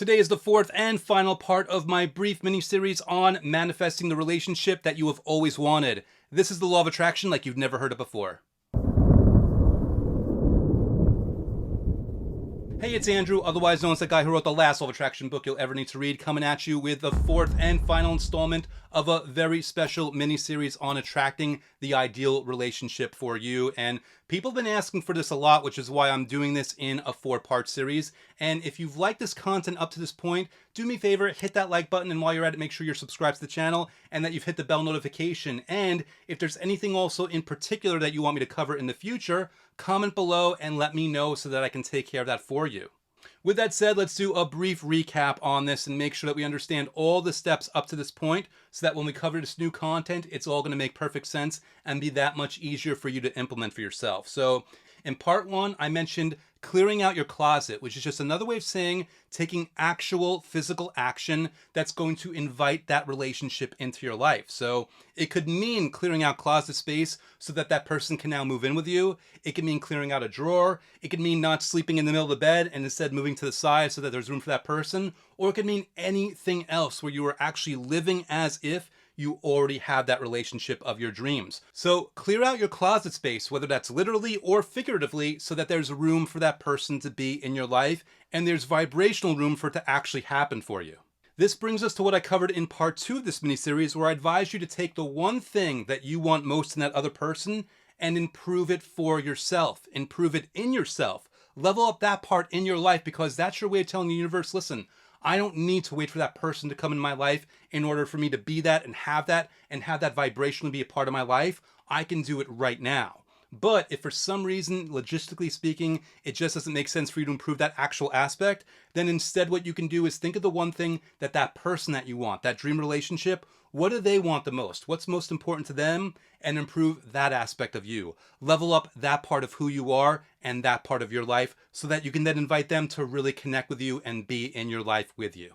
Today is the fourth and final part of my brief mini-series on manifesting the relationship that you have always wanted. This is the law of attraction like you've never heard it before. Hey, it's Andrew, otherwise known as the guy who wrote the last law of attraction book you'll ever need to read, coming at you with the fourth and final installment of a very special mini-series on attracting the ideal relationship for you. And people have been asking for this a lot, which is why I'm doing this in a 4-part series. And if you've liked this content up to this point, do me a favor, hit that like button, and while you're at it, make sure you're subscribed to the channel and that you've hit the bell notification. And if there's anything also in particular that you want me to cover in the future, comment below and let me know so that I can take care of that for you. With that said, let's do a brief recap on this and make sure that we understand all the steps up to this point so that when we cover this new content, it's all going to make perfect sense and be that much easier for you to implement for yourself. So in part 1, I mentioned clearing out your closet, which is just another way of saying taking actual physical action that's going to invite that relationship into your life. So it could mean clearing out closet space so that that person can now move in with you. It could mean clearing out a drawer. It could mean not sleeping in the middle of the bed and instead moving to the side so that there's room for that person. Or it could mean anything else where you are actually living as if you already have that relationship of your dreams. So clear out your closet space, whether that's literally or figuratively, so that there's room for that person to be in your life and there's vibrational room for it to actually happen for you. This brings us to what I covered in part 2 of this mini-series, where I advise you to take the one thing that you want most in that other person and improve it for yourself, improve it in yourself, level up that part in your life, because that's your way of telling the universe, listen, I don't need to wait for that person to come in my life in order for me to be that and have that vibrationally be a part of my life. I can do it right now. But if for some reason, logistically speaking, it just doesn't make sense for you to improve that actual aspect, then instead what you can do is think of the one thing that that person that you want, that dream relationship, what do they want the most? What's most important to them? And improve that aspect of you. Level up that part of who you are and that part of your life so that you can then invite them to really connect with you and be in your life with you.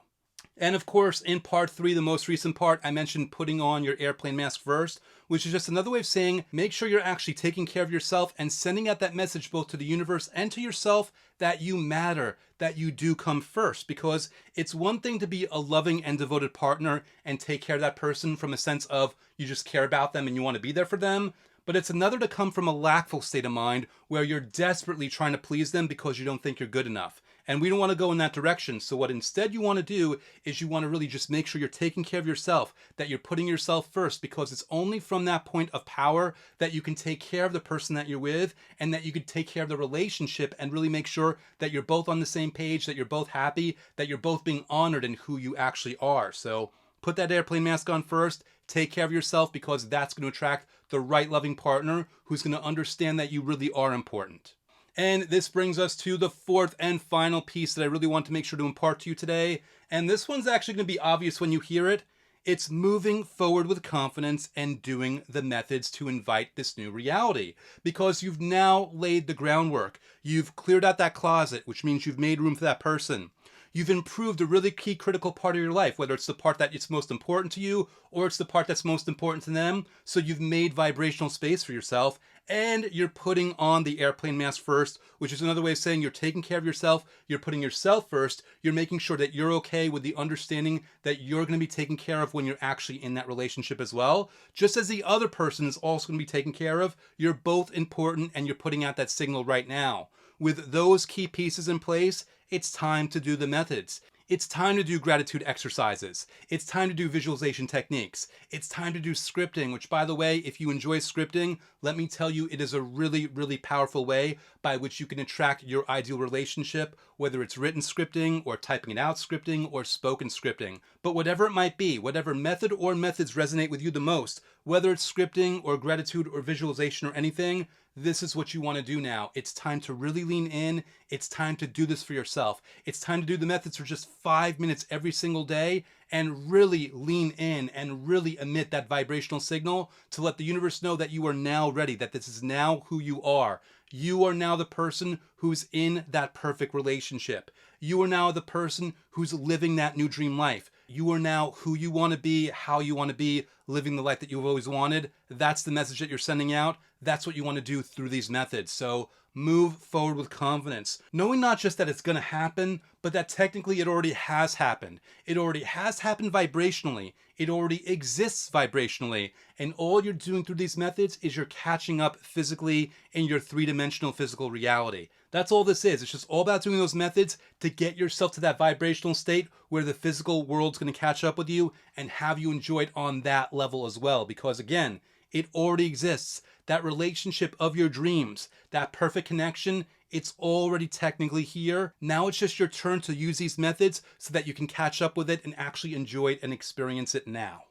And of course, in part 3, the most recent part, I mentioned putting on your airplane mask first, which is just another way of saying make sure you're actually taking care of yourself and sending out that message both to the universe and to yourself that you matter, that you do come first. Because it's one thing to be a loving and devoted partner and take care of that person from a sense of you just care about them and you want to be there for them. But it's another to come from a lackful state of mind where you're desperately trying to please them because you don't think you're good enough. And we don't want to go in that direction. So what instead you want to do is you want to really just make sure you're taking care of yourself, that you're putting yourself first, because it's only from that point of power that you can take care of the person that you're with and that you can take care of the relationship and really make sure that you're both on the same page, that you're both happy, that you're both being honored in who you actually are. So put that airplane mask on first, take care of yourself, because that's going to attract the right loving partner who's going to understand that you really are important. And this brings us to the fourth and final piece that I really want to make sure to impart to you today. And this one's actually going to be obvious when you hear it. It's moving forward with confidence and doing the methods to invite this new reality. Because you've now laid the groundwork. You've cleared out that closet, which means you've made room for that person. You've improved a really key critical part of your life, whether it's the part that it's most important to you or it's the part that's most important to them. So you've made vibrational space for yourself and you're putting on the airplane mask first, which is another way of saying you're taking care of yourself. You're putting yourself first. You're making sure that you're okay with the understanding that you're going to be taken care of when you're actually in that relationship as well. Just as the other person is also going to be taken care of, you're both important and you're putting out that signal right now. With those key pieces in place, it's time to do the methods. It's time to do gratitude exercises. It's time to do visualization techniques. It's time to do scripting, which, by the way, if you enjoy scripting, let me tell you, it is a really, really powerful way by which you can attract your ideal relationship, whether it's written scripting or typing it out scripting or spoken scripting. But whatever it might be, whatever method or methods resonate with you the most, whether it's scripting or gratitude or visualization or anything, this is what you want to do now. It's time to really lean in. It's time to do this for yourself. It's time to do the methods for just 5 minutes every single day and really lean in and really emit that vibrational signal to let the universe know that you are now ready, that this is now who you are. You are now the person who's in that perfect relationship. You are now the person who's living that new dream life. You are now who you want to be, how you want to be, living the life that you've always wanted. That's the message that you're sending out. That's what you want to do through these methods. So move forward with confidence, knowing not just that it's going to happen, but that technically it already has happened. It already has happened vibrationally. It already exists vibrationally. And all you're doing through these methods is you're catching up physically in your three-dimensional physical reality. That's all this is. It's just all about doing those methods to get yourself to that vibrational state where the physical world's going to catch up with you and have you enjoy it on that level as well. Because again, it already exists. That relationship of your dreams, that perfect connection, it's already technically here. Now it's just your turn to use these methods so that you can catch up with it and actually enjoy it and experience it now.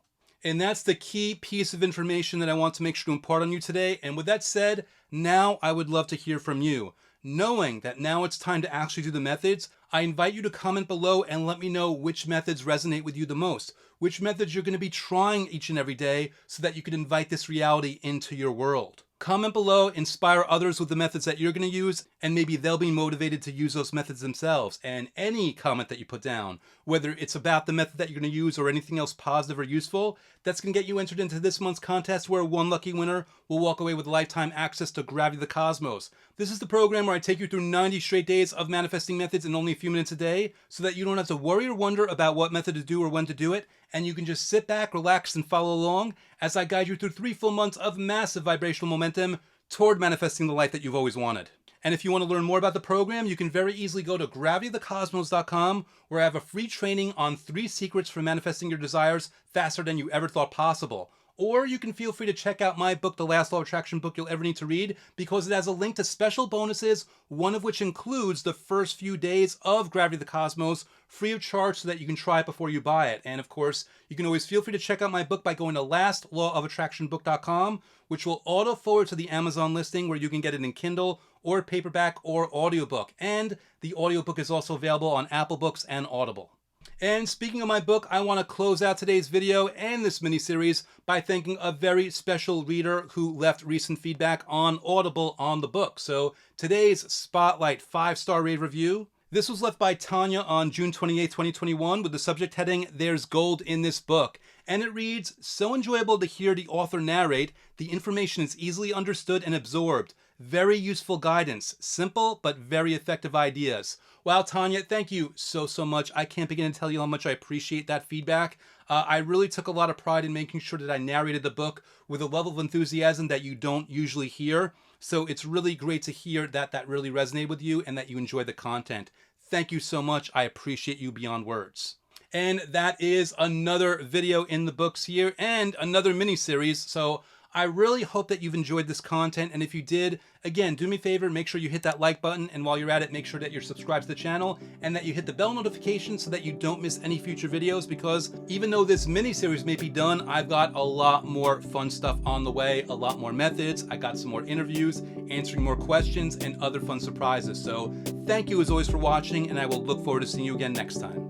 And that's the key piece of information that I want to make sure to impart on you today. And with that said, now I would love to hear from you. Knowing that now it's time to actually do the methods, I invite you to comment below and let me know which methods resonate with you the most, which methods you're going to be trying each and every day so that you can invite this reality into your world. Comment below, inspire others with the methods that you're going to use, and maybe they'll be motivated to use those methods themselves. And any comment that you put down, whether it's about the method that you're going to use or anything else positive or useful, that's going to get you entered into this month's contest where one lucky winner will walk away with lifetime access to Gravity of the Cosmos. This is the program where I take you through 90 straight days of manifesting methods in only a few minutes a day so that you don't have to worry or wonder about what method to do or when to do it, and you can just sit back, relax, and follow along as I guide you through 3 full months of massive vibrational momentum toward manifesting the life that you've always wanted. And if you want to learn more about the program, you can very easily go to gravityofthecosmos.com, where I have a free training on 3 secrets for manifesting your desires faster than you ever thought possible. Or you can feel free to check out my book, The Last Law of Attraction book you'll ever need to read, because it has a link to special bonuses, one of which includes the first few days of Gravity of the Cosmos, free of charge so that you can try it before you buy it. And of course, you can always feel free to check out my book by going to lastlawofattractionbook.com, which will auto forward to the Amazon listing where you can get it in Kindle or paperback or audiobook. And the audiobook is also available on Apple Books and Audible. And speaking of my book, I want to close out today's video and this mini-series by thanking a very special reader who left recent feedback on Audible on the book. So today's Spotlight 5-star rave review, this was left by Tanya on June 28, 2021 with the subject heading, "There's Gold in This Book." And it reads, "So enjoyable to hear the author narrate. The information is easily understood and absorbed. Very useful guidance. Simple but very effective ideas." Wow, Tanya, thank you so much. I can't begin to tell you how much I appreciate that feedback. I really took a lot of pride in making sure that I narrated the book with a level of enthusiasm that you don't usually hear. So it's really great to hear that that really resonated with you and that you enjoy the content. Thank you so much. I appreciate you beyond words. And that is another video in the books here and another mini-series. So I really hope that you've enjoyed this content, and if you did, again, do me a favor, make sure you hit that like button, and while you're at it, make sure that you're subscribed to the channel, and that you hit the bell notification so that you don't miss any future videos, because even though this mini-series may be done, I've got a lot more fun stuff on the way, a lot more methods, I got some more interviews, answering more questions, and other fun surprises. So thank you as always for watching, and I will look forward to seeing you again next time.